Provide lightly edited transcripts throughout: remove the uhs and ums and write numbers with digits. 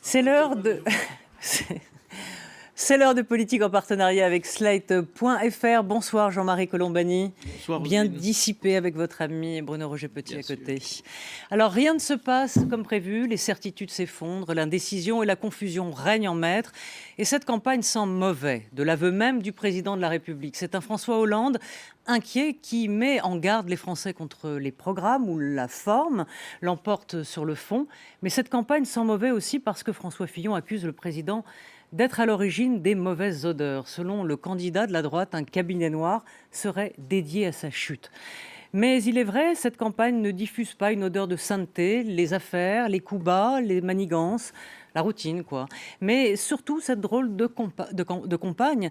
C'est l'heure de... C'est l'heure de politique en partenariat avec Slate.fr. Bonsoir Jean-Marie Colombani. Bonsoir. Bien Roselyne. dissipé avec votre ami Bruno Roger Petit Bien à côté. sûr. Alors rien ne se passe comme prévu, les certitudes s'effondrent, l'indécision et la confusion règnent en maître. Et cette campagne sent mauvais, de l'aveu même du président de la République. C'est un François Hollande inquiet qui met en garde les Français contre les programmes où la forme l'emporte sur le fond. Mais cette campagne sent mauvais aussi parce que François Fillon accuse le président d'être à l'origine des mauvaises odeurs. Selon le candidat de la droite, un cabinet noir serait dédié à sa chute. Mais il est vrai, cette campagne ne diffuse pas une odeur de sainteté, les affaires, les coups bas, les manigances, la routine, quoi. Mais surtout, cette drôle de campagne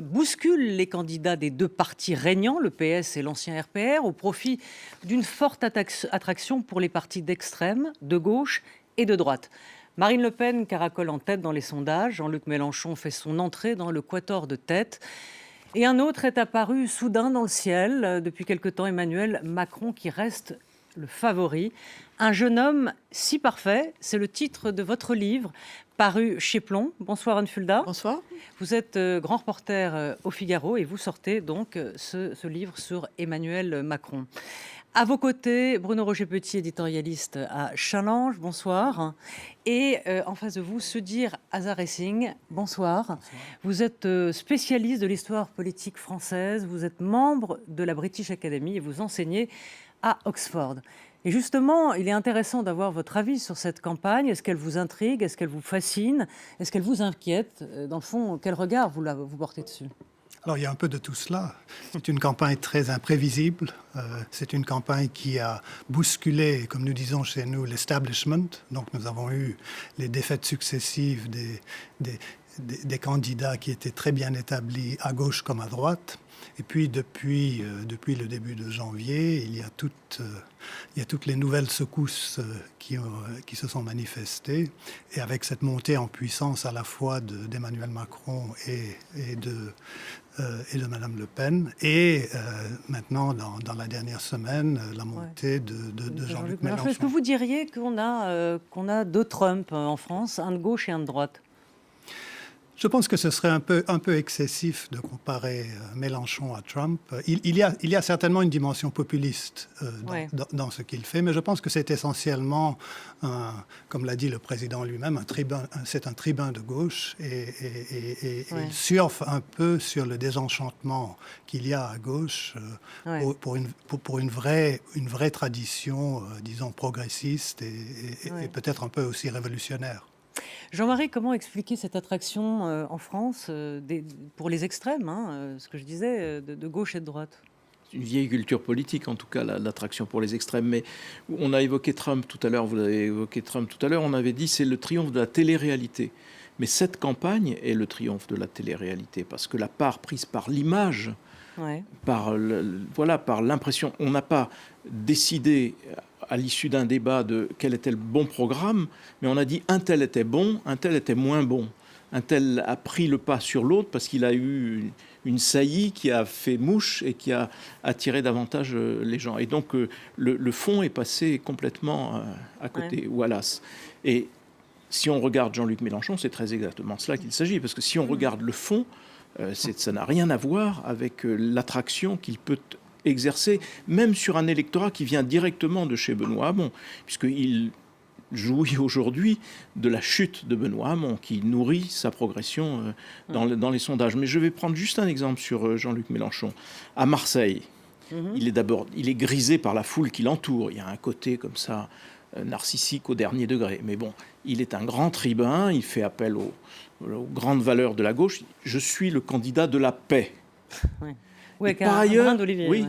bouscule les candidats des deux partis régnants, le PS et l'ancien RPR, au profit d'une forte attraction pour les partis d'extrême, de gauche et de droite. Marine Le Pen caracole en tête dans les sondages. Jean-Luc Mélenchon fait son entrée dans le quator de tête. Et un autre est apparu soudain dans le ciel. Depuis quelque temps, Emmanuel Macron qui reste le favori. Un jeune homme si parfait, c'est le titre de votre livre, paru chez Plomb. Bonsoir Anne Fulda. Bonsoir. Vous êtes grand reporter au Figaro et vous sortez donc ce livre sur Emmanuel Macron. À vos côtés, Bruno Roger Petit, éditorialiste à Challenge, bonsoir. Et en face de vous, Sudir Azar-Essing, bonsoir. Bonsoir. Vous êtes spécialiste de l'histoire politique française, vous êtes membre de la British Academy et vous enseignez à Oxford. Et justement, il est intéressant d'avoir votre avis sur cette campagne. Est-ce qu'elle vous intrigue? Est-ce qu'elle vous fascine? Est-ce qu'elle vous inquiète? Dans le fond, quel regard vous portez dessus? Alors, il y a un peu de tout cela. C'est une campagne très imprévisible. C'est une campagne qui a bousculé, comme nous disons chez nous, l'establishment. Donc, nous avons eu les défaites successives des candidats qui étaient très bien établis à gauche comme à droite. Et puis, depuis le début de janvier, il y a toutes les nouvelles secousses qui se sont manifestées. Et avec cette montée en puissance à la fois d'Emmanuel Macron et de Mme Le Pen. Et maintenant, dans la dernière semaine, la montée de Jean-Luc Mélenchon. Est-ce que vous diriez qu'on a deux Trump en France, un de gauche et un de droite? Je pense que ce serait un peu excessif de comparer Mélenchon à Trump. Il y a certainement une dimension populiste dans ce qu'il fait, mais je pense que c'est essentiellement, comme l'a dit le président lui-même, c'est un tribun de gauche et il surfe un peu sur le désenchantement qu'il y a à gauche pour une vraie tradition, disons, progressiste et peut-être un peu aussi révolutionnaire. Jean-Marie, comment expliquer cette attraction en France pour les extrêmes, ce que je disais, de gauche et de droite? C'est une vieille culture politique, en tout cas, l'attraction pour les extrêmes. Mais on a évoqué Trump tout à l'heure, vous avez évoqué Trump tout à l'heure, on avait dit c'est le triomphe de la télé-réalité. Mais cette campagne est le triomphe de la télé-réalité, parce que la part prise par l'image, par l'impression, on n'a pas décidé à l'issue d'un débat de quel était le bon programme, mais on a dit un tel était bon, un tel était moins bon. Un tel a pris le pas sur l'autre parce qu'il a eu une saillie qui a fait mouche et qui a attiré davantage les gens. Et donc le fond est passé complètement à côté, Wallace. Et si on regarde Jean-Luc Mélenchon, c'est très exactement cela qu'il s'agit, parce que si on regarde le fond, ça n'a rien à voir avec l'attraction qu'il peut exercer, même sur un électorat qui vient directement de chez Benoît Hamon, puisqu'il jouit aujourd'hui de la chute de Benoît Hamon, qui nourrit sa progression dans les sondages. Mais je vais prendre juste un exemple sur Jean-Luc Mélenchon. À Marseille, il est grisé par la foule qui l'entoure. Il y a un côté comme ça narcissique au dernier degré. Mais bon, il est un grand tribun, il fait appel aux grandes valeurs de la gauche. Je suis le candidat de la paix. Oui, avec un rameau d'olivier. Oui,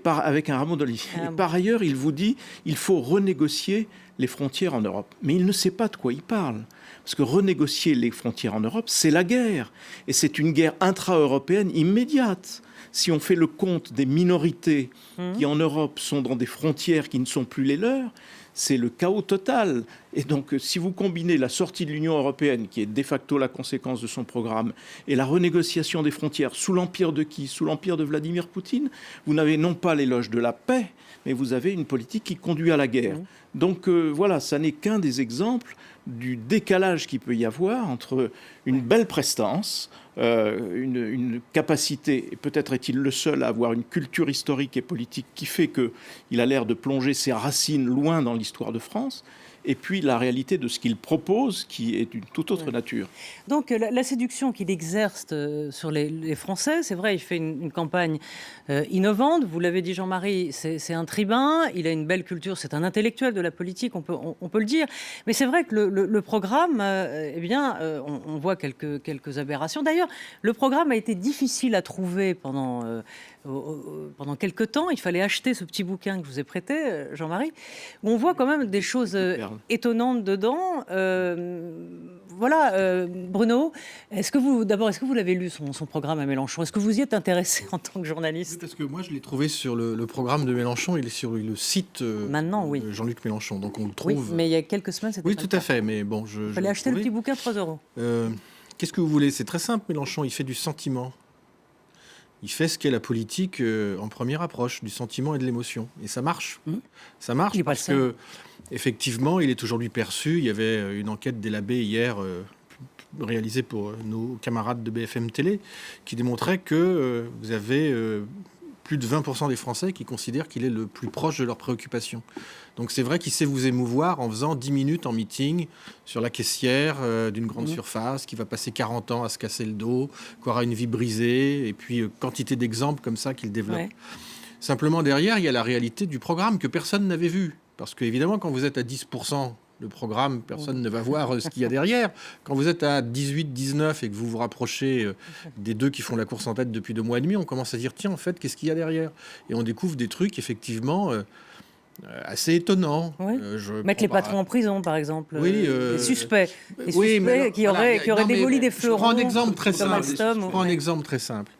avec un rameau d'olivier. Et par ailleurs, il vous dit il faut renégocier les frontières en Europe. Mais il ne sait pas de quoi il parle. Parce que renégocier les frontières en Europe, c'est la guerre. Et c'est une guerre intra-européenne immédiate. Si on fait le compte des minorités qui, en Europe, sont dans des frontières qui ne sont plus les leurs, c'est le chaos total. Et donc, si vous combinez la sortie de l'Union européenne, qui est de facto la conséquence de son programme, et la renégociation des frontières, sous l'empire de qui? Sous l'empire de Vladimir Poutine, vous n'avez non pas l'éloge de la paix, mais vous avez une politique qui conduit à la guerre. Donc voilà, ça n'est qu'un des exemples du décalage qu'il peut y avoir entre une belle prestance, une capacité, et peut-être est-il le seul à avoir une culture historique et politique qui fait qu'il a l'air de plonger ses racines loin dans l'histoire de France, et puis la réalité de ce qu'il propose, qui est d'une toute autre nature. Donc la séduction qu'il exerce sur les Français, c'est vrai, il fait une campagne innovante. Vous l'avez dit, Jean-Marie, c'est un tribun, il a une belle culture, c'est un intellectuel de la politique, on peut le dire. Mais c'est vrai que le programme, on voit quelques aberrations. D'ailleurs, le programme a été difficile à trouver pendant quelques temps. Il fallait acheter ce petit bouquin que je vous ai prêté, Jean-Marie, où on voit quand même des choses étonnantes dedans. Bruno, est-ce que vous l'avez lu, son programme à Mélenchon? Est-ce que vous y êtes intéressé en tant que journaliste? Parce que moi, je l'ai trouvé sur le programme de Mélenchon. Il est sur le site Maintenant, oui. de Jean-Luc Mélenchon. Donc on le Oui, trouve. mais il y a quelques semaines, c'était Oui, pas tout le à cas. fait. Mais bon, Il fallait acheter le petit bouquin, 3 €. Qu'est-ce que vous voulez? C'est très simple, Mélenchon. Il fait du sentiment. Il fait ce qu'est la politique en première approche, du sentiment et de l'émotion. Et ça marche. Ça marche Il est pas parce le seul. que, effectivement, il est aujourd'hui perçu. Il y avait une enquête d'Elabé hier réalisée pour nos camarades de BFM Télé qui démontrait que vous avez plus de 20% des Français qui considèrent qu'il est le plus proche de leurs préoccupations. Donc c'est vrai qu'il sait vous émouvoir en faisant 10 minutes en meeting sur la caissière d'une grande surface, qui va passer 40 ans à se casser le dos, qui aura une vie brisée, et puis quantité d'exemples comme ça qu'il développe. Ouais. Simplement derrière, il y a la réalité du programme que personne n'avait vu. Parce qu'évidemment, quand vous êtes à 10%, le programme, personne ne va voir ce qu'il y a derrière. Quand vous êtes à 18, 19 et que vous vous rapprochez des deux qui font la course en tête depuis 2 mois et demi, on commence à dire, tiens, en fait, qu'est-ce qu'il y a derrière? Et on découvre des trucs, effectivement, assez étonnants. Oui. Mettre les patrons en prison, par exemple. Oui, les suspects. Les oui, suspects mais alors, qui auraient non, mais démoli des je fleurons. prends un exemple très comme simple. Alstom, Je prends un ouais. exemple très simple.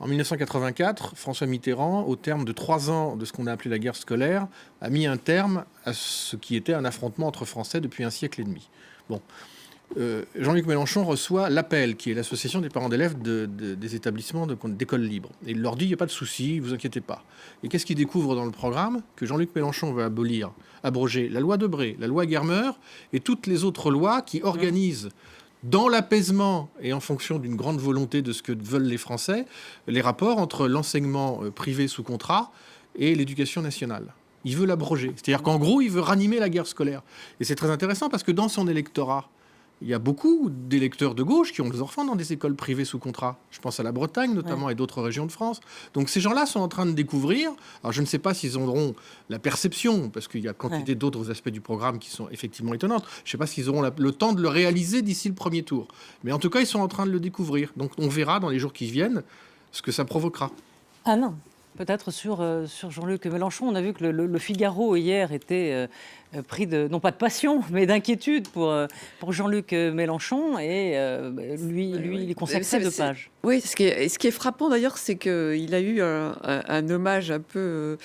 En 1984, François Mitterrand, au terme de 3 ans de ce qu'on a appelé la guerre scolaire, a mis un terme à ce qui était un affrontement entre Français depuis un siècle et demi. Bon. Jean-Luc Mélenchon reçoit l'APEL, qui est l'association des parents d'élèves des établissements d'écoles libres. Et il leur dit, il n'y a pas de souci, vous inquiétez pas. Et qu'est-ce qu'il découvre dans le programme? Que Jean-Luc Mélenchon veut abroger la loi Debré, la loi Germer et toutes les autres lois qui organisent, dans l'apaisement et en fonction d'une grande volonté de ce que veulent les Français, les rapports entre l'enseignement privé sous contrat et l'éducation nationale. Il veut l'abroger. C'est-à-dire qu'en gros, il veut ranimer la guerre scolaire. Et c'est très intéressant parce que dans son électorat, il y a beaucoup d'électeurs de gauche qui ont des enfants dans des écoles privées sous contrat. Je pense à la Bretagne notamment et d'autres régions de France. Donc ces gens-là sont en train de découvrir. Alors je ne sais pas s'ils auront la perception, parce qu'il y a quantité d'autres aspects du programme qui sont effectivement étonnantes. Je ne sais pas s'ils auront le temps de le réaliser d'ici le premier tour. Mais en tout cas, ils sont en train de le découvrir. Donc on verra dans les jours qui viennent ce que ça provoquera. Ah non, peut-être sur Jean-Luc Mélenchon. On a vu que le Figaro hier était pris non pas de passion, mais d'inquiétude pour Jean-Luc Mélenchon. Et lui, il y consacrait 2 pages. Oui, ce qui est frappant d'ailleurs, c'est qu'il a eu un hommage un peu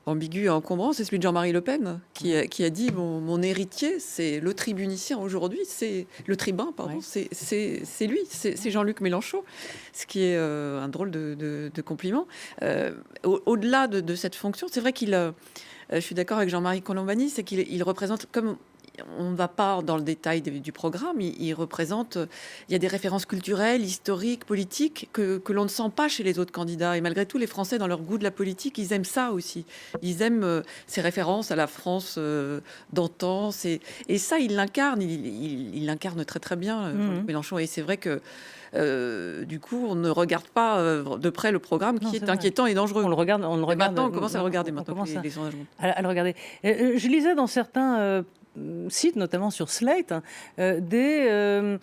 ambigu et encombrant. C'est celui de Jean-Marie Le Pen qui a dit mon héritier, c'est le tribunicien aujourd'hui, c'est le tribun, pardon, c'est lui, c'est Jean-Luc Mélenchon, ce qui est un drôle de compliment. Au-delà de cette fonction, c'est vrai je suis d'accord avec Jean-Marie Colombani, c'est qu'il représente, comme on ne va pas dans le détail du programme, il représente, il y a des références culturelles, historiques, politiques que l'on ne sent pas chez les autres candidats. Et malgré tout, les Français, dans leur goût de la politique, ils aiment ça aussi. Ils aiment ces références à la France d'antan. Et ça, il l'incarne. Il l'incarne très très bien, Jean-Luc Mélenchon. Et c'est vrai que du coup, on ne regarde pas de près le programme qui est inquiétant et dangereux. On le regarde. Maintenant, on commence à le regarder. Maintenant, les sondages montent. À le regarder. Je lisais dans certains sites, notamment sur Slate, des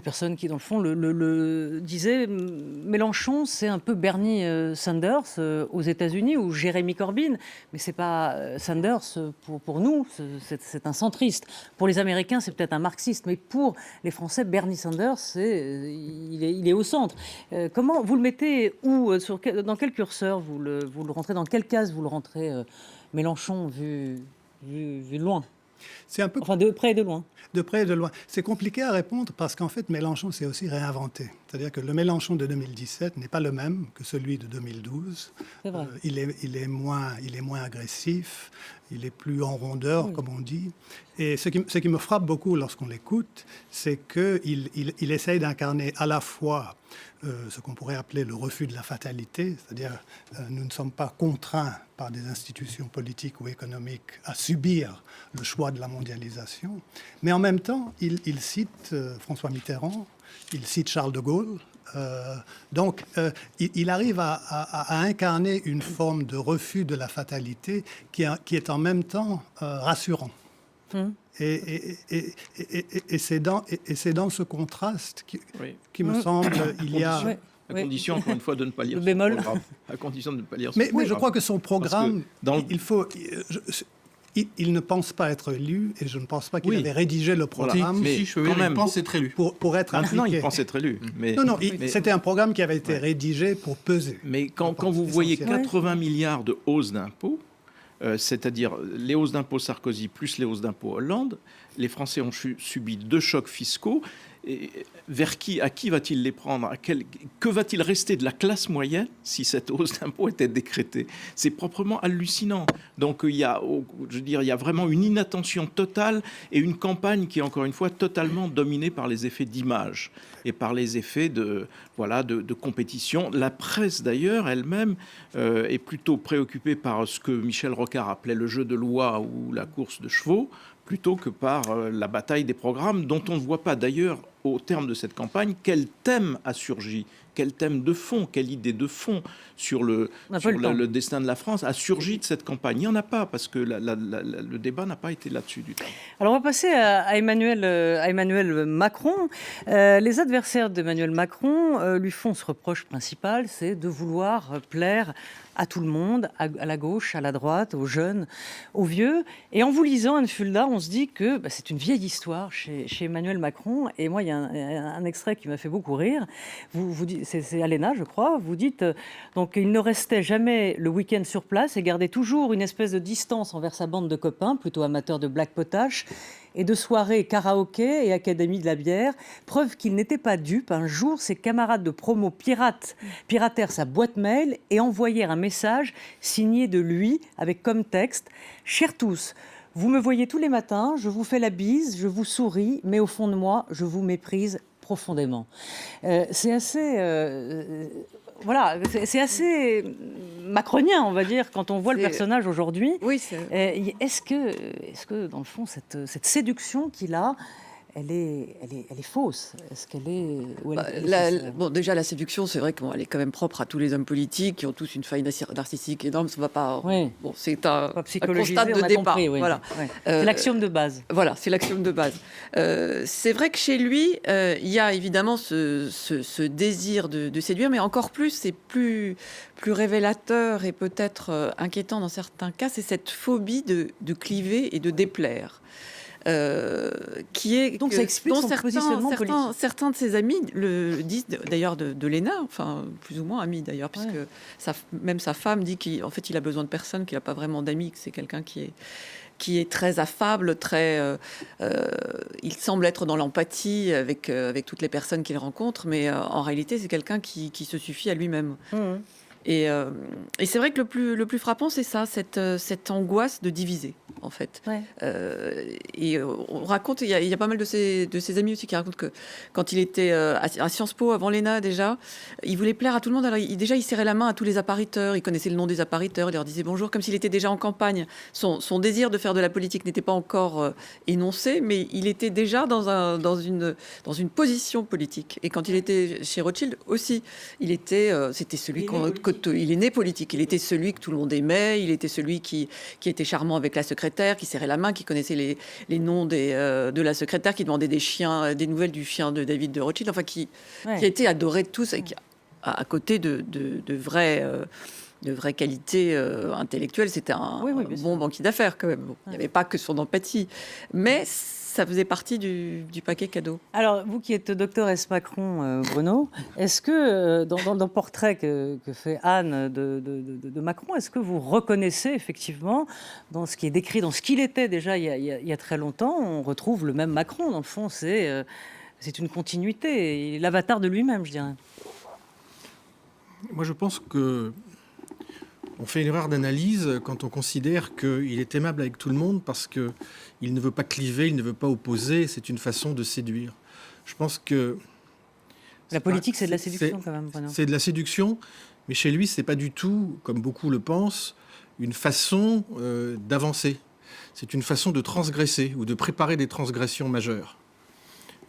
personnes qui, dans le fond, le disaient. Mélenchon, c'est un peu Bernie Sanders aux États-Unis ou Jeremy Corbyn, mais c'est pas Sanders pour nous. C'est un centriste. Pour les Américains, c'est peut-être un marxiste, mais pour les Français, Bernie Sanders, il est au centre. Comment vous le mettez où dans quel curseur vous le rentrez? Dans quelle case vous le rentrez, Mélenchon vu de loin? C'est un peu Enfin, de près et de loin. de près et de loin. C'est compliqué à répondre parce qu'en fait, Mélenchon s'est aussi réinventé. C'est-à-dire que le Mélenchon de 2017 n'est pas le même que celui de 2012. C'est vrai. Il est moins agressif, il est plus en rondeur, Oui. comme on dit. Et ce qui me frappe beaucoup lorsqu'on l'écoute, c'est qu'il essaye d'incarner à la fois ce qu'on pourrait appeler le refus de la fatalité, c'est-à-dire nous ne sommes pas contraints par des institutions politiques ou économiques à subir le choix de la mondialisation, mais en même temps, il cite François Mitterrand, il cite Charles de Gaulle. Donc, il arrive à incarner une forme de refus de la fatalité qui est en même temps rassurant. Et c'est dans ce contraste Oui. qui me semble, il y a... Ouais. À Oui. condition, encore une fois, de ne pas lire Le son bémol. programme. À condition de ne pas lire son Mais je programme. crois que son programme, dans le- il ne pense pas être élu, et je ne pense pas qu'il Oui. avait rédigé le Voilà. programme Mais Si, je quand même, pense être élu. pour être Maintenant, impliqué. il pense être élu. Mais, Non, mais- c'était un programme qui avait été rédigé pour peser. Mais Je quand pense vous voyez essentiel. 80 milliards de hausses d'impôts, c'est-à-dire les hausses d'impôts Sarkozy plus les hausses d'impôts Hollande, les Français ont subi 2 chocs fiscaux. Et à qui va-t-il les prendre? Que va-t-il rester de la classe moyenne si cette hausse d'impôts était décrétée? C'est proprement hallucinant. Donc il y a vraiment une inattention totale et une campagne qui est encore une fois totalement dominée par les effets d'image et par les effets de compétition. La presse d'ailleurs elle-même est plutôt préoccupée par ce que Michel Rocard appelait le jeu de loi ou la course de chevaux, plutôt que par la bataille des programmes, dont on ne voit pas d'ailleurs, au terme de cette campagne, quel thème a surgi, quel thème de fond, quelle idée de fond sur le destin de la France a surgi de cette campagne. Il n'y en a pas, parce que le débat n'a pas été là-dessus du tout. Alors on va passer à Emmanuel Macron. Les adversaires d'Emmanuel Macron lui font ce reproche principal, c'est de vouloir plaire à tout le monde, à la gauche, à la droite, aux jeunes, aux vieux. Et en vous lisant, Anne Fulda, on se dit que c'est une vieille histoire chez Emmanuel Macron. Et moi, il y a un extrait qui m'a fait beaucoup rire. Vous dites, c'est Alena, je crois. Vous dites donc il ne restait jamais le week-end sur place et gardait toujours une espèce de distance envers sa bande de copains, plutôt amateurs de black potash et de soirées karaoké et académie de la bière. Preuve qu'il n'était pas dupe. Un jour, ses camarades de promo piratèrent sa boîte mail et envoyèrent un message signé de lui avec comme texte « Chers tous, vous me voyez tous les matins, je vous fais la bise, je vous souris, mais au fond de moi, je vous méprise profondément. » C'est assez... Voilà, c'est assez macronien, on va dire, quand on voit le personnage aujourd'hui. Oui, Est-ce que, dans le fond, cette séduction qu'il a, elle est fausse? Est-ce qu'elle est... ou elle est bon, déjà, la séduction, c'est vrai qu'elle est quand même propre à tous les hommes politiques qui ont tous une faille narcissique énorme. Ça va pas. Oui. Bon, c'est un psychologiser, constat de on a départ. compris, oui. Voilà. Ouais. C'est l'axiome de base. Voilà, c'est l'axiome de base. C'est vrai que chez lui, il y a évidemment ce désir de séduire, mais encore plus, c'est plus révélateur et peut-être inquiétant dans certains cas, c'est cette phobie de cliver et de déplaire. Qui est donc ça explique son positionnement politique. Certains de ses amis le disent d'ailleurs de Léna, enfin plus ou moins amis d'ailleurs, puisque même sa femme dit qu'en fait il a besoin de personne, qu'il n'a pas vraiment d'amis, que c'est quelqu'un qui est très affable, il semble être dans l'empathie avec toutes les personnes qu'il rencontre, mais en réalité c'est quelqu'un qui se suffit à lui-même. Et c'est vrai que le plus frappant, c'est ça, cette angoisse de diviser, en fait. Ouais. Et on raconte, il y a pas mal de ses amis aussi qui racontent que quand il était à Sciences Po, avant l'ENA déjà, il voulait plaire à tout le monde. Alors il serrait la main à tous les appariteurs, il connaissait le nom des appariteurs, il leur disait bonjour, comme s'il était déjà en campagne. Son désir de faire de la politique n'était pas encore énoncé, mais il était déjà dans une position politique. Et quand il était chez Rothschild aussi, c'était celui il est né politique. Il était celui que tout le monde aimait. Il était celui qui était charmant avec la secrétaire, qui serrait la main, qui connaissait les noms de la secrétaire, qui demandait des nouvelles du chien de David de Rothschild. Enfin, qui a été adoré de tous, et à côté de vraies qualités intellectuelles. C'était un bon banquier d'affaires quand même. Bon, il n'y avait pas que son empathie, mais ça faisait partie du paquet cadeau. Alors, vous qui êtes docteur S. Macron, Bruno, est-ce que dans le portrait que fait Anne de Macron, est-ce que vous reconnaissez effectivement dans ce qui est décrit, dans ce qu'il était déjà il y a très longtemps, on retrouve le même Macron, dans le fond, c'est une continuité, l'avatar de lui-même, je dirais. Moi, je pense que on fait une erreur d'analyse quand on considère qu'il est aimable avec tout le monde parce qu'il ne veut pas cliver, il ne veut pas opposer. C'est une façon de séduire. Je pense que... La politique, c'est de la séduction quand même, Bruno. C'est de la séduction, mais chez lui, c'est pas du tout, comme beaucoup le pensent, une façon d'avancer. C'est une façon de transgresser ou de préparer des transgressions majeures.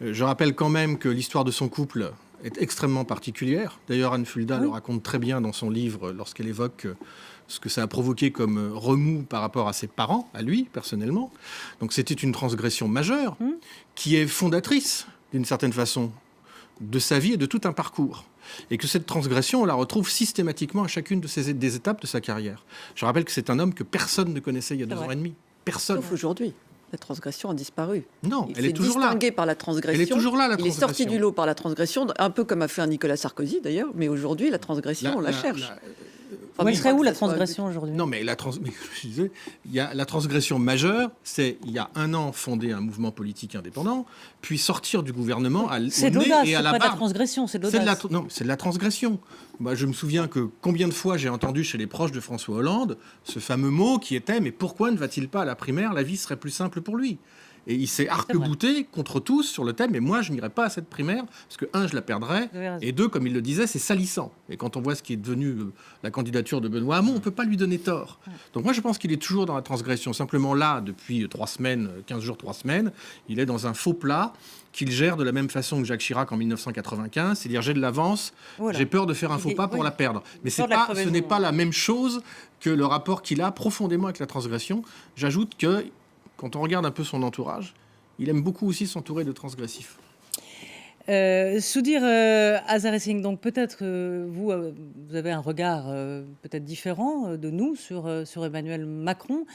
Je rappelle quand même que l'histoire de son couple est extrêmement particulière. D'ailleurs, Anne Fulda le raconte très bien dans son livre lorsqu'elle évoque ce que ça a provoqué comme remous par rapport à ses parents, à lui, personnellement. Donc c'était une transgression majeure qui est fondatrice, d'une certaine façon, de sa vie et de tout un parcours. Et que cette transgression, on la retrouve systématiquement à chacune des étapes de sa carrière. Je rappelle que c'est un homme que personne ne connaissait il y a 2 ans et demi. Personne. Sauf aujourd'hui. La transgression a disparu. Non, Il elle est s'est toujours là. distingué par la transgression. Elle est toujours là, la Il est transgression. sorti du lot par la transgression, un peu comme a fait un Nicolas Sarkozy d'ailleurs, mais aujourd'hui, la transgression, on la cherche. Où elle serait où la transgression aujourd'hui? Non, mais je disais, il y a la transgression majeure, c'est il y a 1 an fonder un mouvement politique indépendant, puis sortir du gouvernement c'est de l'audace, c'est pas de la transgression, c'est de l'audace. Non, c'est de la transgression. Moi, je me souviens que combien de fois j'ai entendu chez les proches de François Hollande ce fameux mot qui était « mais pourquoi ne va-t-il pas à la primaire? La vie serait plus simple pour lui ». Et il s'est arc-bouté contre tous sur le thème, mais moi, je n'irai pas à cette primaire, parce que, 1, je la perdrais, et 2, comme il le disait, c'est salissant. Et quand on voit ce qui est devenu la candidature de Benoît Hamon, on ne peut pas lui donner tort. Donc moi, je pense qu'il est toujours dans la transgression. Simplement là, depuis 3 semaines, 15 jours, 3 semaines, il est dans un faux plat qu'il gère de la même façon que Jacques Chirac en 1995, c'est-à-dire j'ai de l'avance, j'ai peur de faire un faux pas pour la perdre. Mais ce n'est pas la même chose que le rapport qu'il a profondément avec la transgression. J'ajoute que quand on regarde un peu son entourage, il aime beaucoup aussi s'entourer de transgressifs. Soudir Azareh Singh, donc peut-être vous avez un regard peut-être différent de nous sur Emmanuel Macron.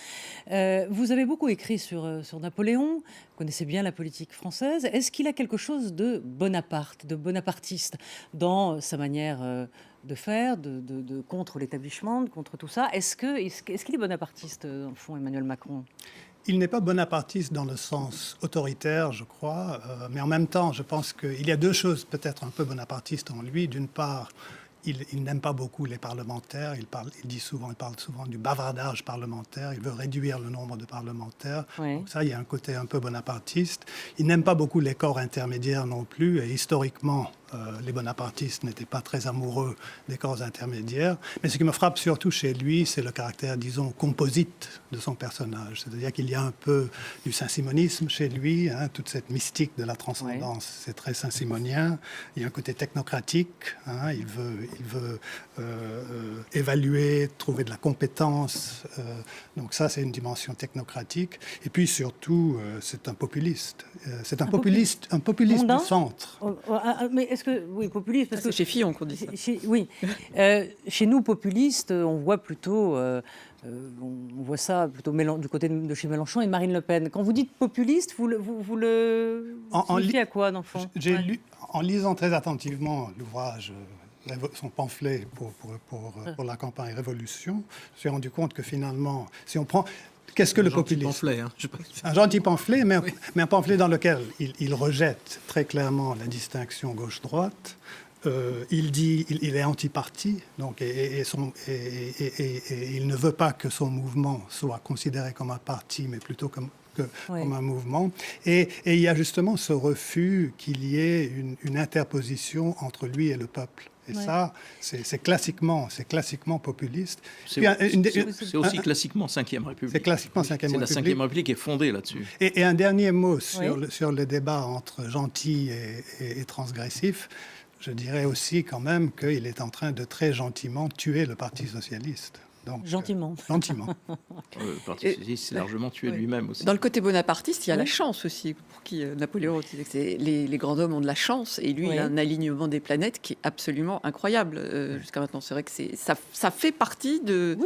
Vous avez beaucoup écrit sur Napoléon, vous connaissez bien la politique française. Est-ce qu'il a quelque chose de Bonaparte, de bonapartiste dans sa manière de faire, de contre l'établissement, contre tout ça? Est-ce qu'il est bonapartiste, dans le fond, Emmanuel Macron? Il n'est pas bonapartiste dans le sens autoritaire, je crois, mais en même temps, je pense qu'il y a 2 choses peut-être un peu bonapartistes en lui. D'une part, il n'aime pas beaucoup les parlementaires. Il parle souvent du bavardage parlementaire. Il veut réduire le nombre de parlementaires. Oui. Donc ça, il y a un côté un peu bonapartiste. Il n'aime pas beaucoup les corps intermédiaires non plus. Et historiquement, les bonapartistes n'étaient pas très amoureux des corps intermédiaires. Mais ce qui me frappe surtout chez lui, c'est le caractère, disons, composite de son personnage. C'est-à-dire qu'il y a un peu du saint-simonisme chez lui, hein, toute cette mystique de la transcendance, c'est très saint-simonien. Il y a un côté technocratique, hein, il veut évaluer, trouver de la compétence. Donc ça, c'est une dimension technocratique. Et puis surtout, c'est un populiste. C'est un populiste du centre. Mais est-ce que oui, populiste parce que c'est chez Fillon qu'on dit ça. Oui, chez nous populistes, on voit plutôt, on voit ça plutôt du côté de chez Mélenchon et Marine Le Pen. Quand vous dites populiste, vous le signifiez à quoi dans le fond? J'ai lu, en lisant très attentivement l'ouvrage, son pamphlet pour la campagne Révolution, je me suis rendu compte que finalement, si on prend qu'est-ce que le populisme? Pamphlet, hein, un gentil pamphlet, mais un pamphlet dans lequel il rejette très clairement la distinction gauche-droite. Il est anti-parti, donc, et il ne veut pas que son mouvement soit considéré comme un parti, mais plutôt comme un mouvement. Et il y a justement ce refus qu'il y ait une interposition entre lui et le peuple. Et ça, c'est classiquement populiste. C'est aussi classiquement 5e République. C'est classiquement 5e République. C'est la 5e République est fondée là-dessus. Et un dernier mot sur le débat entre gentil et transgressif. Je dirais aussi quand même qu'il est en train de très gentiment tuer le Parti socialiste. Donc, Gentiment. gentiment. Le Parti socialiste s'est largement tué lui-même aussi. Dans le côté bonapartiste, il y a la Oui. chance aussi, pour qui Napoléon disait que les grands hommes ont de la chance, et lui, Oui. il a un alignement des planètes qui est absolument incroyable jusqu'à maintenant. C'est vrai que ça fait partie de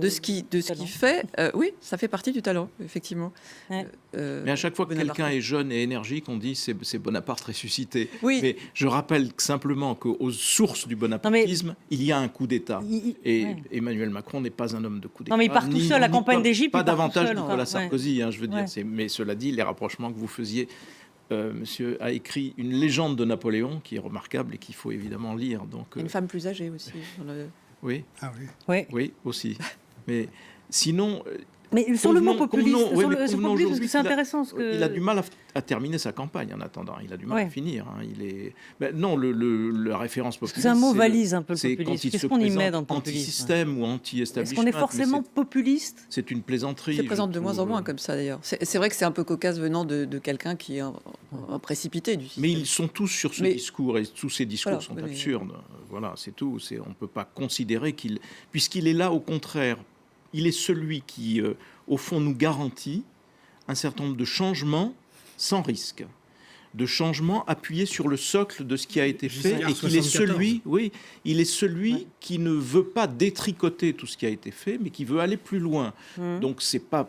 ce qui fait. Oui, ça fait partie du talent, effectivement. Ouais. Mais à chaque fois que quelqu'un Bonaparte. est jeune et énergique, on dit c'est Bonaparte ressuscité. Oui. Mais je rappelle simplement qu'aux sources du bonapartisme, il y a un coup d'État. Et Ouais. Emmanuel Macron n'est pas un homme de coup d'État. Non, mais il part tout seul, la campagne d'Égypte, Pas il part tout davantage seul, Nicolas ouais. Sarkozy, je veux dire. Ouais. Mais cela dit, les rapprochements que vous faisiez, monsieur a écrit une légende de Napoléon qui est remarquable et qu'il faut évidemment lire. Donc, Une femme plus âgée aussi. oui, Ah oui. Ouais. oui, aussi. Mais sinon, Mais sur le mot Convenons- populiste, convenons- oui, sur mais le- sur convenons populiste, parce que aujourd'hui c'est qu'il a- intéressant ce que... il a du mal à terminer sa campagne en attendant. Il a du mal à Ouais. finir. Il est... non, la référence populiste. C'est un mot le- valise un peu le c'est populisme. quand il Qu'est-ce se qu'on y met présente dans le populisme? anti-système ou Est-ce anti-establishment. qu'on est mais forcément populiste? c'est une plaisanterie. Se présente je de moins en trouve. moins comme ça, d'ailleurs. C'est vrai que c'est un peu cocasse venant de quelqu'un qui est un précipité du système. Mais ils sont tous sur ce Mais- discours et tous ces discours Voilà, sont mais- absurdes. Voilà, c'est tout. On ne peut pas considérer puisqu'il est là, au contraire, il est celui qui, au fond, nous garantit un certain nombre de changements sans risque, de changements appuyés sur le socle de ce qui a été fait, Giscard et qu'il est 74. celui, oui, il est celui qui ne veut pas détricoter tout ce qui a été fait, mais qui veut aller plus loin. Donc c'est pas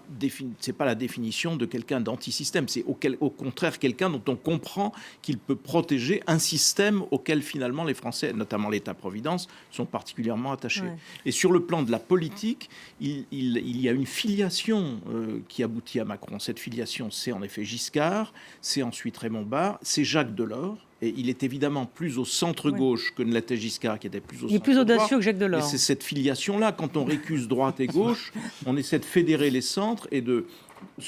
la définition de quelqu'un d'antisystème, c'est au contraire quelqu'un dont on comprend qu'il peut protéger un système auquel finalement les Français, notamment l'État-providence, sont particulièrement attachés. Ouais. Et sur le plan de la politique, il y a une filiation qui aboutit à Macron. Cette filiation, c'est en effet Giscard, c'est ensuite Raymond Barre, c'est Jacques Delors. Et il est évidemment plus au centre-gauche que ne l'était Giscard, qui était plus au centre-droit. Il est plus audacieux que Jacques Et Delors. c'est cette filiation-là, quand on récuse droite et gauche, on essaie de fédérer les centres et de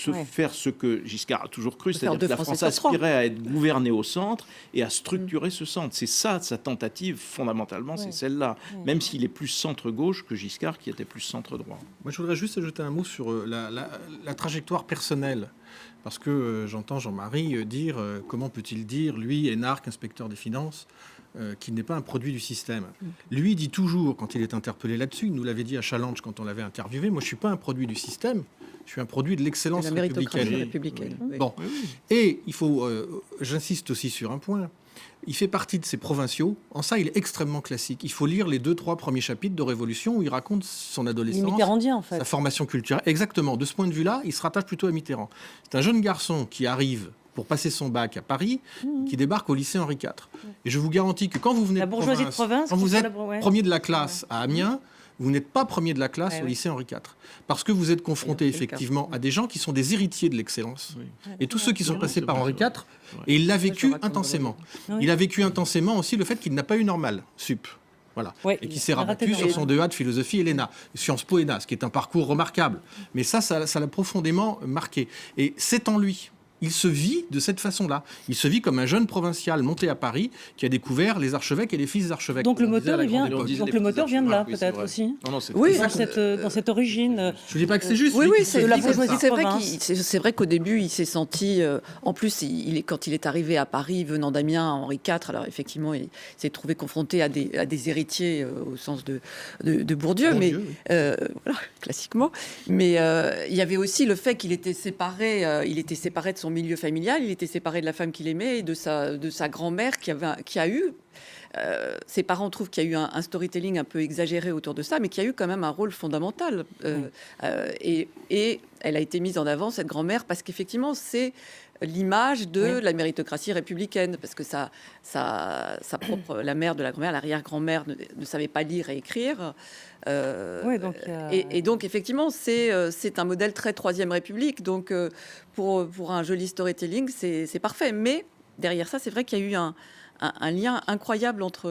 Ouais. faire ce que Giscard a toujours cru, faire c'est-à-dire deux que la Français France sur trois. aspirait à être gouvernée au centre et à structurer ce centre. C'est ça, sa tentative, fondamentalement, c'est celle-là. Même s'il est plus centre-gauche que Giscard, qui était plus centre-droit. Moi, je voudrais juste ajouter un mot sur la trajectoire personnelle. Parce que j'entends Jean-Marie dire comment peut-il dire, lui, énarque, inspecteur des finances, qu'il n'est pas un produit du système. Lui dit toujours, quand il est interpellé là-dessus, il nous l'avait dit à Challenge quand on l'avait interviewé, moi je ne suis pas un produit du système, je suis un produit de l'excellence La méritocratie républicaine. républicaine. Oui. Bon. Et il faut, j'insiste aussi sur un point, il fait partie de ces provinciaux. En ça, il est extrêmement classique. Il faut lire les 2-3 premiers chapitres de Révolution où il raconte son Il est adolescence, mitterrandien, en fait. sa formation culturelle. Exactement. De ce point de vue-là, il se rattache plutôt à Mitterrand. C'est un jeune garçon qui arrive pour passer son bac à Paris, qui débarque au lycée Henri IV. Et je vous garantis que quand vous venez La de bourgeoisie de province, quand vous c'est êtes la- ouais. premier de la classe à Amiens, vous n'êtes pas premier de la classe Ouais, au ouais. lycée Henri IV. Parce que vous êtes confronté Alors, c'est le cas. effectivement à des gens qui sont des héritiers de l'excellence. Et tous ceux qui sont Non, passés c'est par vrai, Henri c'est IV, et il l'a vécu je raconte intensément. Oui. Il a vécu intensément aussi le fait qu'il n'a pas eu normal, sup. Voilà. Ouais, Et qui il s'est a raté rabattu sur normal. son 2A de philosophie et l'ENA, Sciences Po ENA, ce qui est un parcours remarquable. Mais ça l'a profondément marqué. Et c'est en lui. Il se vit de cette façon-là. Il se vit comme un jeune provincial monté à Paris qui a découvert les archevêques et les fils d'archevêques. Donc le comme on disait à moteur, la il vient, grande époque. disait donc les le petits moteur vient de là, archevêques, oui, c'est peut-être vrai. aussi. Non, c'est Oui, Dans cette origine. Je ne dis pas que c'est juste. Oui, je dis oui, que c'est de la dit, bourgeoisie de c'est vrai province. c'est vrai qu'au début, il s'est senti. En plus, quand il est arrivé à Paris, venant d'Amiens, Henri IV, alors effectivement, il s'est trouvé confronté à des héritiers au sens de Bourdieu, mais oui. voilà, classiquement. Mais il y avait aussi le fait qu'il était séparé. Il était séparé de son milieu familial, il était séparé de la femme qu'il aimait et de sa grand-mère qui a eu. Ses parents trouvent qu'il y a eu un storytelling un peu exagéré autour de ça, mais qu'il y a eu quand même un rôle fondamental. Et elle a été mise en avant, cette grand-mère, parce qu'effectivement, c'est l'image de Oui. la méritocratie républicaine, parce que sa la mère de la grand-mère, l'arrière-grand-mère, ne savait pas lire et écrire. Ouais, donc, Et donc, effectivement, c'est un modèle très Troisième République. Donc, pour un joli storytelling, c'est parfait. Mais derrière ça, c'est vrai qu'il y a eu un lien incroyable entre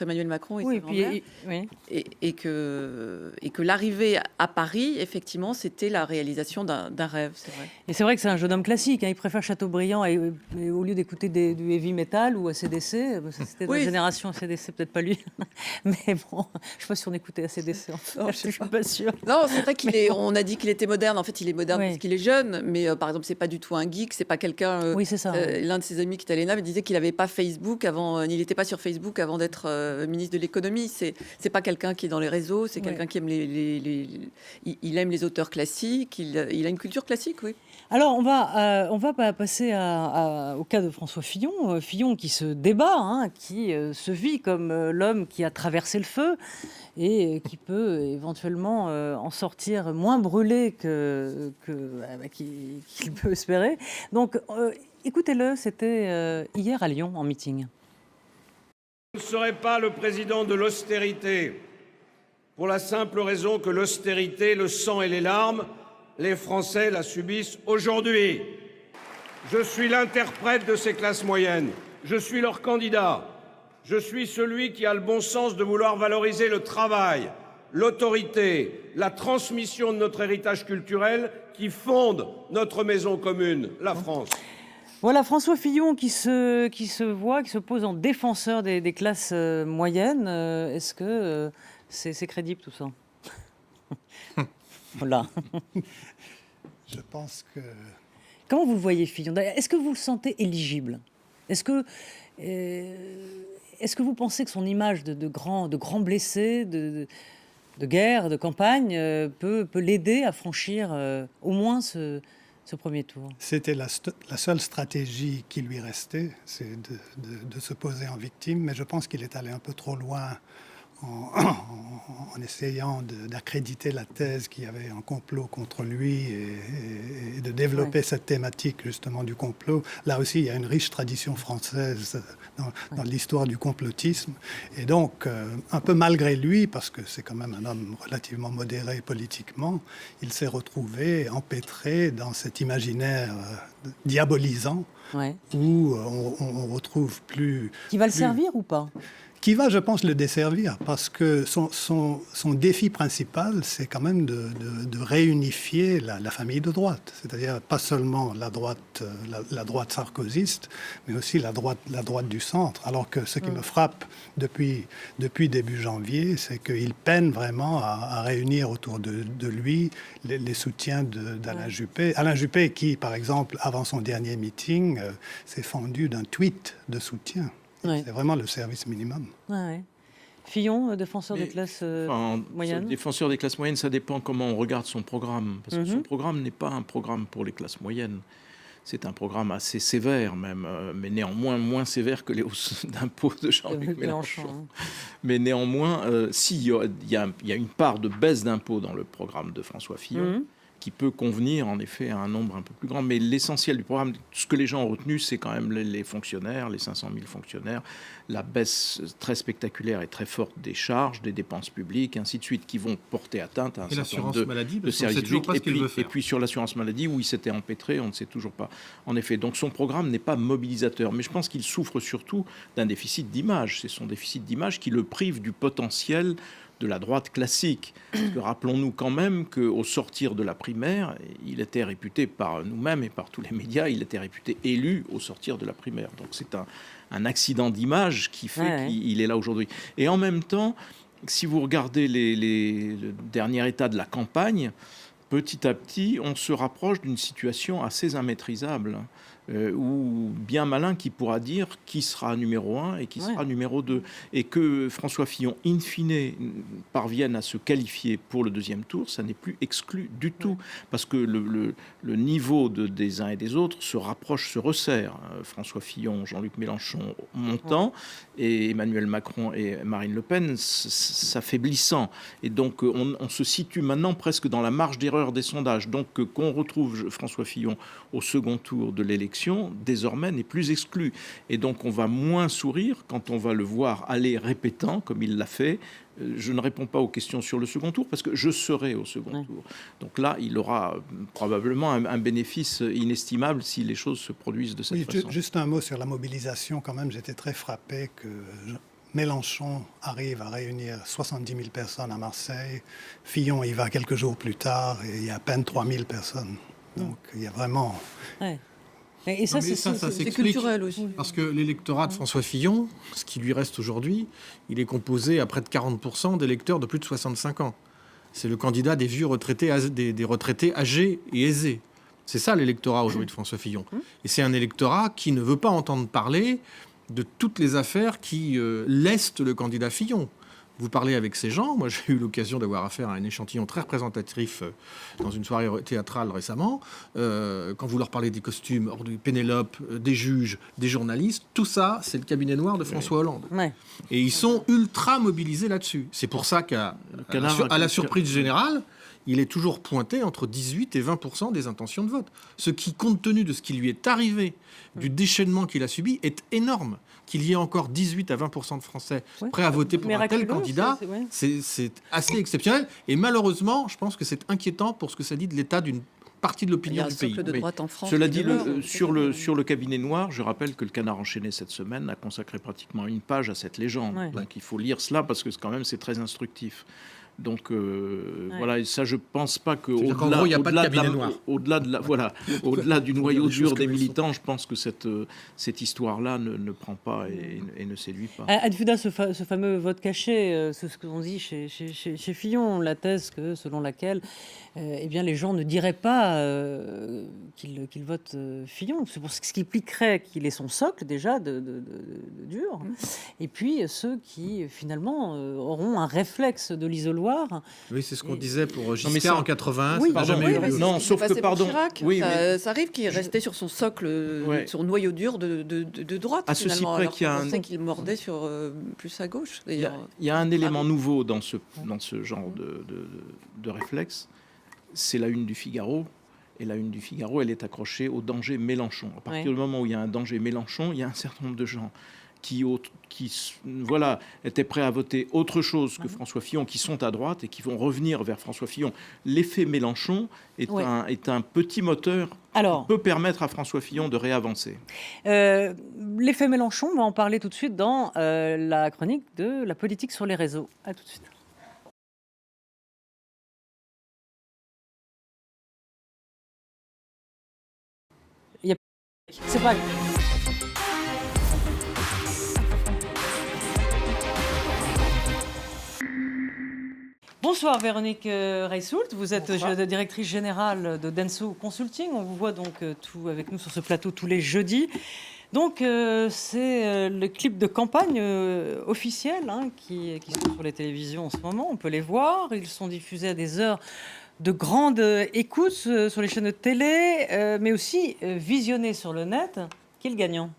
Emmanuel Macron et Oui, sa grand-mère. oui. Et que l'arrivée à Paris, effectivement, c'était la réalisation d'un rêve, c'est vrai. Et c'est vrai que c'est un jeune homme classique. Il préfère Chateaubriand et au lieu d'écouter du heavy metal ou ACDC, c'était de la Oui. génération ACDC, peut-être pas lui. Mais bon, je ne sais pas si on écoutait ACDC. En fait. Non, Je ne suis pas sûre. Non, c'est vrai on a dit qu'il était moderne. En fait, il est moderne Oui. parce qu'il est jeune. Mais par exemple, c'est pas du tout un geek. C'est pas quelqu'un. Oui, c'est ça. L'un de ses amis qui est à l'ENA me disait qu'il n'avait pas Facebook avant, il n'était pas sur Facebook avant d'être ministre de l'économie. C'est pas quelqu'un qui est dans les réseaux, c'est quelqu'un qui aime il aime les auteurs classiques, il a une culture classique, oui. Alors, on va passer au cas de François Fillon. Fillon qui se débat, hein, qui se vit comme l'homme qui a traversé le feu et qui peut éventuellement en sortir moins brûlé qu'il peut espérer. Donc, écoutez-le, c'était hier à Lyon en meeting. Je ne serai pas le président de l'austérité, pour la simple raison que l'austérité, le sang et les larmes, les Français la subissent aujourd'hui. Je suis l'interprète de ces classes moyennes. Je suis leur candidat. Je suis celui qui a le bon sens de vouloir valoriser le travail, l'autorité, la transmission de notre héritage culturel qui fonde notre maison commune, la France. Voilà François Fillon qui se pose en défenseur des classes moyennes. Est-ce que c'est crédible tout ça? Voilà. Je pense que... Comment vous le voyez, Fillon? Est-ce que vous le sentez éligible? Est-ce que vous pensez que son image de grand blessé, de guerre, de campagne, peut l'aider à franchir au moins ce premier tour? C'était la seule stratégie qui lui restait, c'est de se poser en victime, mais je pense qu'il est allé un peu trop loin en essayant d'accréditer la thèse qu'il y avait un complot contre lui et de développer cette thématique justement du complot. Là aussi, il y a une riche tradition française dans l'histoire du complotisme. Et donc, un peu malgré lui, parce que c'est quand même un homme relativement modéré politiquement, il s'est retrouvé empêtré dans cet imaginaire diabolisant où on retrouve plus... Qui va le servir ou pas? Qui va, je pense, le desservir, parce que son défi principal, c'est quand même de réunifier la famille de droite, c'est-à-dire pas seulement la droite sarkozyste, mais aussi la droite du centre. Alors que ce qui me frappe depuis début janvier, c'est qu'il peine vraiment à réunir autour de lui les soutiens d'Alain Juppé. Alain Juppé qui, par exemple, avant son dernier meeting, s'est fendu d'un tweet de soutien. C'est vraiment le service minimum. Fillon, défenseur des classes moyennes. Défenseur des classes moyennes, ça dépend comment on regarde son programme. Parce que son programme n'est pas un programme pour les classes moyennes. C'est un programme assez sévère même, mais néanmoins moins sévère que les hausses d'impôts de Jean-Luc Mélenchon. Mais néanmoins, il y a une part de baisse d'impôts dans le programme de François Fillon. Qui peut convenir en effet à un nombre un peu plus grand. Mais l'essentiel du programme, ce que les gens ont retenu, c'est quand même les fonctionnaires, les 500 000 fonctionnaires, la baisse très spectaculaire et très forte des charges, des dépenses publiques, ainsi de suite, qui vont porter atteinte à un certain nombre de services publics. Et puis sur l'assurance maladie, où il s'était empêtré, on ne sait toujours pas. En effet, donc son programme n'est pas mobilisateur. Mais je pense qu'il souffre surtout d'un déficit d'image. C'est son déficit d'image qui le prive du potentiel de la droite classique. Parce que rappelons-nous quand même qu'au sortir de la primaire, il était réputé par nous-mêmes et par tous les médias, il était réputé élu au sortir de la primaire. Donc c'est un accident d'image qui fait qu'il est là aujourd'hui. Et en même temps, si vous regardez le dernier état de la campagne, petit à petit, on se rapproche d'une situation assez immaîtrisable. Ou bien malin qui pourra dire qui sera numéro 1 et qui sera numéro 2. Et que François Fillon, in fine, parvienne à se qualifier pour le deuxième tour, ça n'est plus exclu du tout. Parce que le niveau des uns et des autres se rapproche, se resserre. François Fillon, Jean-Luc Mélenchon montant, et Emmanuel Macron et Marine Le Pen s'affaiblissant. Et donc on se situe maintenant presque dans la marge d'erreur des sondages. Donc qu'on retrouve François Fillon au second tour de l'élection, désormais n'est plus exclu. Et donc on va moins sourire quand on va le voir aller répétant, comme il l'a fait. Je ne réponds pas aux questions sur le second tour parce que je serai au second tour. Donc là, il aura probablement un bénéfice inestimable si les choses se produisent de cette façon. Juste un mot sur la mobilisation quand même. J'étais très frappé que Mélenchon arrive à réunir 70 000 personnes à Marseille. Fillon y va quelques jours plus tard et il y a à peine 3 000 personnes. Donc il y a vraiment... Et ça, c'est culturel aussi. Parce que l'électorat de François Fillon, ce qui lui reste aujourd'hui, il est composé à près de 40% d'électeurs de plus de 65 ans. C'est le candidat des vieux retraités, des retraités âgés et aisés. C'est ça l'électorat aujourd'hui de François Fillon. Et c'est un électorat qui ne veut pas entendre parler de toutes les affaires qui lestent le candidat Fillon. Vous parlez avec ces gens. Moi, j'ai eu l'occasion d'avoir affaire à un échantillon très représentatif dans une soirée théâtrale récemment. Quand vous leur parlez des costumes, du Pénélope, des juges, des journalistes, tout ça, c'est le cabinet noir de François Hollande. Ouais. Et ils sont ultra mobilisés là-dessus. C'est pour ça qu'à la surprise générale, il est toujours pointé entre 18 et 20% des intentions de vote. Ce qui, compte tenu de ce qui lui est arrivé, du déchaînement qu'il a subi, est énorme. Qu'il y ait encore 18 à 20% de Français prêts à voter pour un tel candidat, c'est assez exceptionnel. Et malheureusement, je pense que c'est inquiétant pour ce que ça dit de l'état d'une partie de l'opinion du pays. De droite en France, cela dit, sur le cabinet noir, je rappelle que le Canard enchaîné cette semaine a consacré pratiquement une page à cette légende. Ouais. Donc il faut lire cela parce que quand même c'est très instructif. Donc voilà, et ça je pense pas que gros, il n'y a pas de cabinet noir. Au-delà du noyau dur des militants, je pense que cette histoire-là ne prend pas et ne séduit pas. Anne Fuda, ce fameux vote caché, c'est ce qu'on dit chez Fillon, la thèse selon laquelle eh bien, les gens ne diraient pas qu'ils votent Fillon. C'est pour ce qui impliquerait qu'il ait son socle déjà de dur. Et puis ceux qui finalement auront un réflexe de l'isoloir. Oui, c'est ce qu'on disait pour Giscard en 81. Oui, ça n'a jamais eu lieu. Non, sauf que, pardon. Ça arrive qu'il restait sur son socle, sur noyau dur de droite. À ceci près qu'il y a on pensait qu'il mordait sur plus à gauche. Il y a un élément nouveau dans ce genre de réflexe, c'est la une du Figaro. Et la une du Figaro, elle est accrochée au danger Mélenchon. À partir du moment où il y a un danger Mélenchon, il y a un certain nombre de gens qui étaient prêts à voter autre chose que François Fillon, qui sont à droite et qui vont revenir vers François Fillon. L'effet Mélenchon est un petit moteur qui peut permettre à François Fillon de réavancer. L'effet Mélenchon, on va en parler tout de suite dans la chronique de la politique sur les réseaux. À tout de suite. C'est pas... Bonsoir Véronique Reissoult, vous êtes directrice générale de Denso Consulting. On vous voit donc avec nous sur ce plateau tous les jeudis. Donc c'est le clip de campagne officiel qui sont sur les télévisions en ce moment. On peut les voir, ils sont diffusés à des heures de grande écoute sur les chaînes de télé, mais aussi visionnés sur le net. Qui est le gagnant ?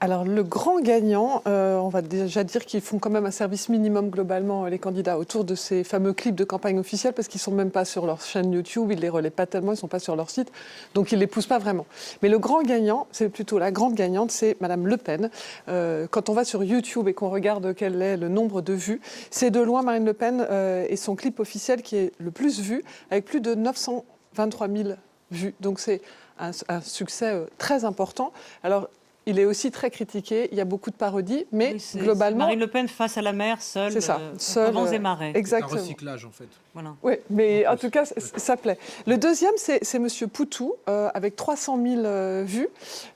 Alors, le grand gagnant, on va déjà dire qu'ils font quand même un service minimum globalement, les candidats, autour de ces fameux clips de campagne officielle, parce qu'ils ne sont même pas sur leur chaîne YouTube, ils ne les relaient pas tellement, ils ne sont pas sur leur site, donc ils ne les poussent pas vraiment. Mais le grand gagnant, c'est plutôt la grande gagnante, c'est Madame Le Pen. Quand on va sur YouTube et qu'on regarde quel est le nombre de vues, c'est de loin Marine Le Pen et son clip officiel qui est le plus vu, avec plus de 923 000 vues. Donc c'est un succès très important. Alors, il est aussi très critiqué, il y a beaucoup de parodies, mais globalement... Marine Le Pen face à la mer, seule, c'est ça, seule, vents et marées. Exactement. C'est un recyclage, en fait. Voilà. Oui, mais en tout cas, ça plaît. Le deuxième, c'est Monsieur Poutou, avec 300 000 vues.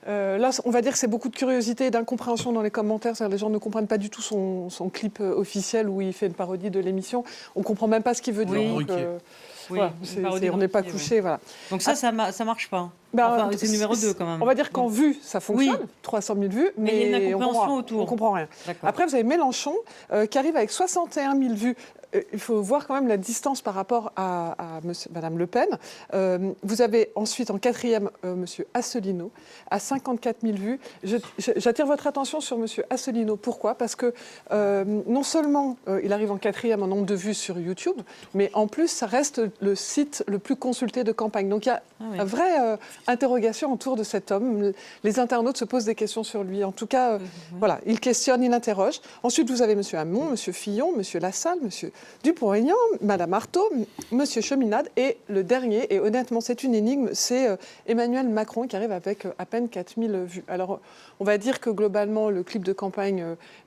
Là, on va dire que c'est beaucoup de curiosité et d'incompréhension dans les commentaires. C'est-à-dire les gens ne comprennent pas du tout son clip officiel où il fait une parodie de l'émission. On ne comprend même pas ce qu'il veut dire. Donc, voilà, on n'est pas couché. Voilà. Donc ça marche pas. C'est numéro 2 quand même. On va dire qu'en vue, ça fonctionne, 300 000 vues, mais il y a une incompréhension autour. On comprend rien. Après, vous avez Mélenchon qui arrive avec 61 000 vues. Il faut voir quand même la distance par rapport à Madame Le Pen. Vous avez ensuite en quatrième Monsieur Asselineau à 54 000 vues. J'attire votre attention sur Monsieur Asselineau. Pourquoi ? Parce que non seulement il arrive en quatrième en nombre de vues sur YouTube, mais en plus ça reste le site le plus consulté de campagne. Donc il y a une vraie interrogation autour de cet homme. Les internautes se posent des questions sur lui. En tout cas, voilà, il questionne, il interroge. Ensuite, vous avez Monsieur Hamon, Monsieur Fillon, Monsieur Lassalle, Monsieur Dupont-Aignan, Madame Artaud, Monsieur Cheminade et le dernier, et honnêtement c'est une énigme, c'est Emmanuel Macron qui arrive avec à peine 4000 vues. Alors on va dire que globalement le clip de campagne,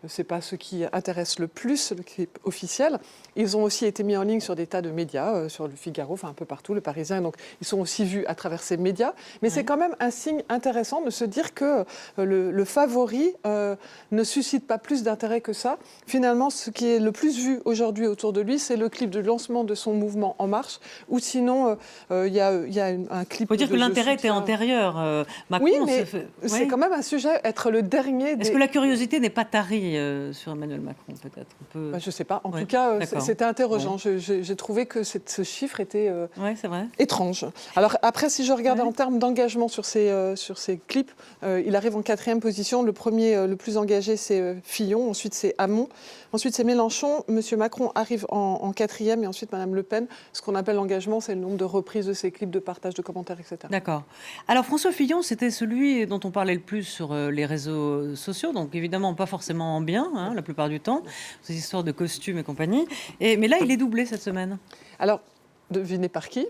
c'est pas ce qui intéresse le plus, le clip officiel. Ils ont aussi été mis en ligne sur des tas de médias, sur le Figaro, enfin un peu partout, le Parisien, donc ils sont aussi vus à travers ces médias. Mais c'est quand même un signe intéressant de se dire que le favori ne suscite pas plus d'intérêt que ça. Finalement, ce qui est le plus vu aujourd'hui autour de lui, c'est le clip de lancement de son mouvement En Marche, ou sinon, il y a un clip. Il faut dire que l'intérêt était antérieur. Macron, oui, mais c'est quand même un sujet, être le dernier. Est-ce que la curiosité n'est pas tarie sur Emmanuel Macron, peut-être je ne sais pas. En tout cas, c'était interrogeant. Bon. J'ai trouvé que ce chiffre était c'est vrai. étrange. Alors après, si je regarde en termes d'engagement sur ces clips, il arrive en 4e position. Le premier, le plus engagé, c'est Fillon. Ensuite, c'est Hamon. Ensuite, c'est Mélenchon. Monsieur Macron arrive en 4e. Et ensuite, Madame Le Pen. Ce qu'on appelle l'engagement, c'est le nombre de reprises de ces clips, de partage, de commentaires, etc. D'accord. Alors, François Fillon, c'était celui dont on parlait le plus sur les réseaux sociaux. Donc, évidemment, pas forcément en bien, la plupart du temps. Ces histoires de costumes et compagnie. Mais là, il est doublé cette semaine. Alors, devinez par qui ?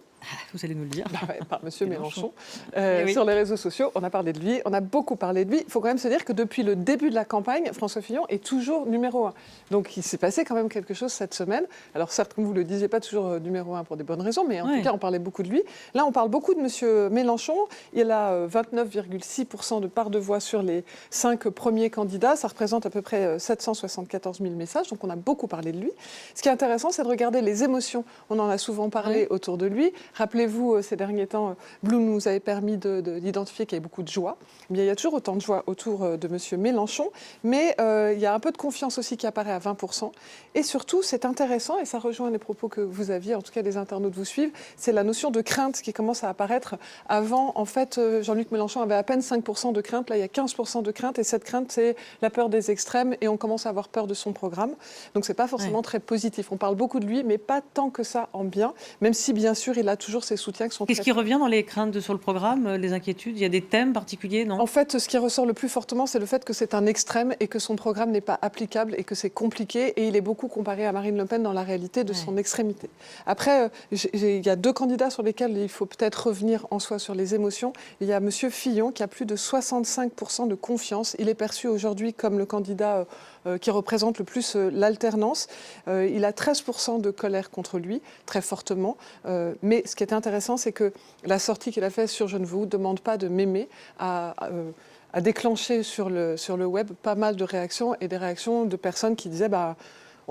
Vous allez nous le dire. Par Monsieur Mélenchon. Oui. Sur les réseaux sociaux, on a parlé de lui, on a beaucoup parlé de lui. Il faut quand même se dire que depuis le début de la campagne, François Fillon est toujours numéro 1. Donc il s'est passé quand même quelque chose cette semaine. Alors certes, comme vous le disiez, pas toujours numéro 1 pour des bonnes raisons, mais en tout cas, on parlait beaucoup de lui. Là, on parle beaucoup de Monsieur Mélenchon. Il a 29,6% de part de voix sur les 5 premiers candidats. Ça représente à peu près 774 000 messages. Donc on a beaucoup parlé de lui. Ce qui est intéressant, c'est de regarder les émotions. On en a souvent parlé autour de lui. Rappelez-vous, ces derniers temps, Blue nous avait permis d'identifier qu'il y avait beaucoup de joie. Bien, il y a toujours autant de joie autour de M. Mélenchon, mais il y a un peu de confiance aussi qui apparaît à 20%. Et surtout, c'est intéressant, et ça rejoint les propos que vous aviez, en tout cas les internautes vous suivent, c'est la notion de crainte qui commence à apparaître. Avant, en fait, Jean-Luc Mélenchon avait à peine 5% de crainte, là il y a 15% de crainte, et cette crainte, c'est la peur des extrêmes, et on commence à avoir peur de son programme. Donc c'est pas forcément très positif. On parle beaucoup de lui, mais pas tant que ça en bien, même si bien sûr il a toujours ses soutiens qui sont Qu'est-ce qui revient dans les craintes sur le programme, les inquiétudes? Il y a des thèmes particuliers, non? En fait, ce qui ressort le plus fortement, c'est le fait que c'est un extrême et que son programme n'est pas applicable et que c'est compliqué. Et il est beaucoup comparé à Marine Le Pen dans la réalité de son extrémité. Après, il y a 2 candidats sur lesquels il faut peut-être revenir en soi sur les émotions. Il y a M. Fillon qui a plus de 65% de confiance. Il est perçu aujourd'hui comme le candidat qui représente le plus l'alternance. Il a 13% de colère contre lui, très fortement. Mais ce qui est intéressant, c'est que la sortie qu'il a faite sur « Je ne vous demande pas de m'aimer » a déclenché sur le web pas mal de réactions, et des réactions de personnes qui disaient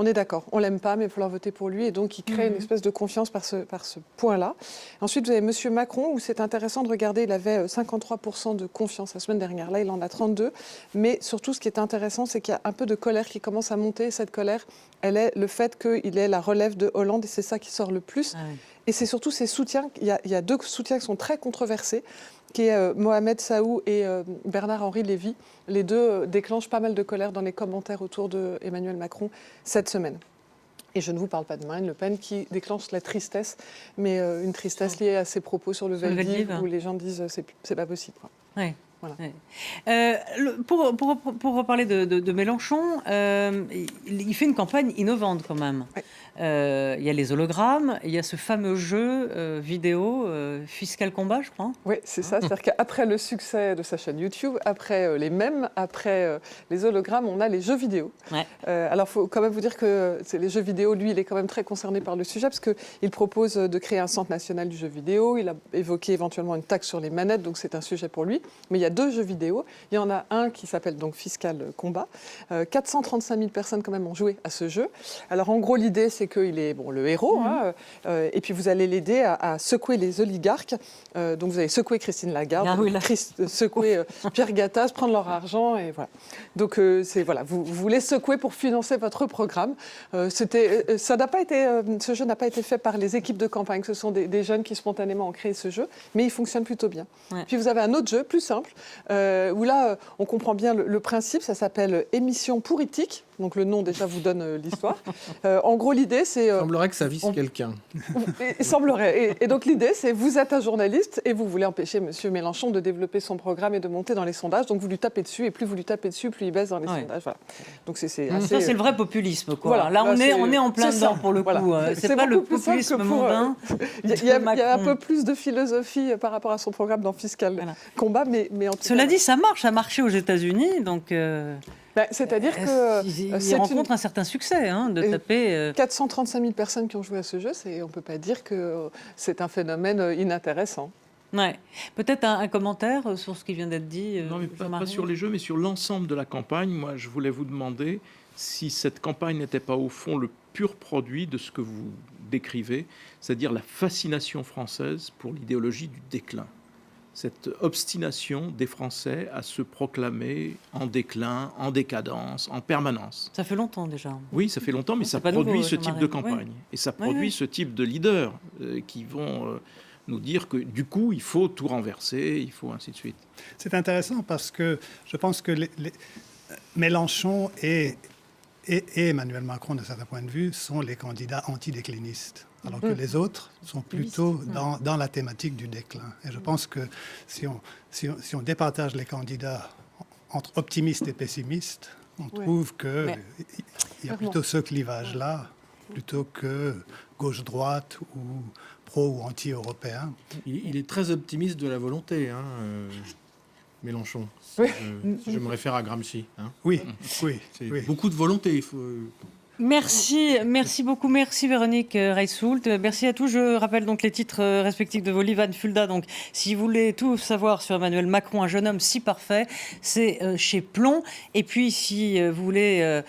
on est d'accord, on l'aime pas, mais il va falloir voter pour lui. Et donc, il crée une espèce de confiance par ce point-là. Ensuite, vous avez M. Macron, où c'est intéressant de regarder, il avait 53% de confiance la semaine dernière. Là, il en a 32%. Mais surtout, ce qui est intéressant, c'est qu'il y a un peu de colère qui commence à monter. Et cette colère, elle est le fait qu'il est la relève de Hollande, et c'est ça qui sort le plus. Ah oui. Et c'est surtout ses soutiens. Il y a 2 soutiens qui sont très controversés, qui est Mohamed Saou et Bernard-Henri Lévy. Les 2 déclenchent pas mal de colère dans les commentaires autour d'Emmanuel Macron cette semaine. Et je ne vous parle pas de Marine Le Pen qui déclenche la tristesse, mais une tristesse liée à ses propos sur le Veldiv, où les gens disent c'est pas possible. Oui. Voilà. Pour reparler de Mélenchon, il fait une campagne innovante quand même. Oui. Il y a les hologrammes, il y a ce fameux jeu vidéo Fiscal Combat, je crois. Oui, c'est ça. C'est-à-dire qu'après le succès de sa chaîne YouTube, après les mèmes, après les hologrammes, on a les jeux vidéo. Ouais. Alors, il faut quand même vous dire que les jeux vidéo, lui, il est quand même très concerné par le sujet, parce qu'il propose de créer un centre national du jeu vidéo. Il a évoqué éventuellement une taxe sur les manettes, donc c'est un sujet pour lui. Mais il y a 2 jeux vidéo. Il y en a un qui s'appelle donc Fiscal Combat. 435 000 personnes quand même ont joué à ce jeu. Alors en gros, l'idée, c'est qu'il est le héros, et puis vous allez l'aider à secouer les oligarques. Donc vous allez secouer Christine Lagarde, secouer Pierre Gattaz, prendre leur argent, et voilà. Donc vous voulez secouer pour financer votre programme. Ce jeu n'a pas été fait par les équipes de campagne. Ce sont des jeunes qui spontanément ont créé ce jeu, mais il fonctionne plutôt bien. Ouais. Puis vous avez un autre jeu plus simple, où là, on comprend bien le principe. Ça s'appelle Émission Pourritique. Donc le nom déjà vous donne l'histoire. En gros, l'idée, c'est... Il semblerait que ça vise quelqu'un. Il semblerait. Et donc l'idée, c'est vous êtes un journaliste et vous voulez empêcher M. Mélenchon de développer son programme et de monter dans les sondages. Donc vous lui tapez dessus, et plus vous lui tapez dessus, plus il baisse dans les sondages. Voilà. Donc c'est assez... Ça, c'est le vrai populisme, quoi. Voilà, là, on est en plein dedans, pour le coup. Voilà. C'est pas le populisme mondain. Il y a un peu plus de philosophie par rapport à son programme dans Fiscal Combat, mais en tout Cela dit, ça marche. Ça a marché aux États-Unis, donc... c'est-à-dire que... Il rencontre un certain succès, de taper... 435 000 personnes qui ont joué à ce jeu, on ne peut pas dire que c'est un phénomène inintéressant. Ouais. Peut-être un commentaire sur ce qui vient d'être dit. Non, mais pas Jean-Marie. sur les jeux, mais sur l'ensemble de la campagne. Moi, je voulais vous demander si cette campagne n'était pas au fond le pur produit de ce que vous décrivez, c'est-à-dire la fascination française pour l'idéologie du déclin. Cette obstination des Français à se proclamer en déclin, en décadence, en permanence. Ça fait longtemps déjà. Oui, ça fait longtemps, mais C'est ça pas produit nouveau, ce type Jean-Marie. de campagne. Oui. Et ça Oui, produit oui. ce type de leaders qui vont nous dire que du coup, il faut tout renverser, il faut ainsi de suite. C'est intéressant parce que je pense que Mélenchon et Emmanuel Macron, de certains points de vue, sont les candidats antidéclinistes, alors que les autres sont plutôt dans la thématique du déclin. Et je pense que si on départage les candidats entre optimistes et pessimistes, on trouve qu'il y a plutôt ce clivage-là, plutôt que gauche-droite ou pro ou anti-européen. Il est très optimiste de la volonté, hein, Mélenchon. Oui. Je me réfère à Gramsci. Hein. Oui. C'est beaucoup de volonté. Il faut... Merci beaucoup, merci Véronique Reissoult. Merci à tous. Je rappelle donc les titres respectifs de vos livres. Anne Fulda, donc si vous voulez tout savoir sur Emmanuel Macron, un jeune homme si parfait, c'est chez Plomb. Et puis si vous voulez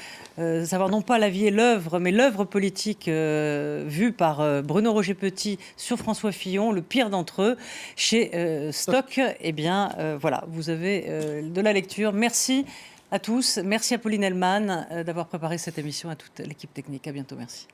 savoir non pas la vie et l'œuvre, mais l'œuvre politique vue par Bruno Roger Petit sur François Fillon, le pire d'entre eux, chez Stock, eh bien voilà, vous avez de la lecture. Merci à tous. Merci à Pauline Hellman d'avoir préparé cette émission, à toute l'équipe technique. À bientôt. Merci.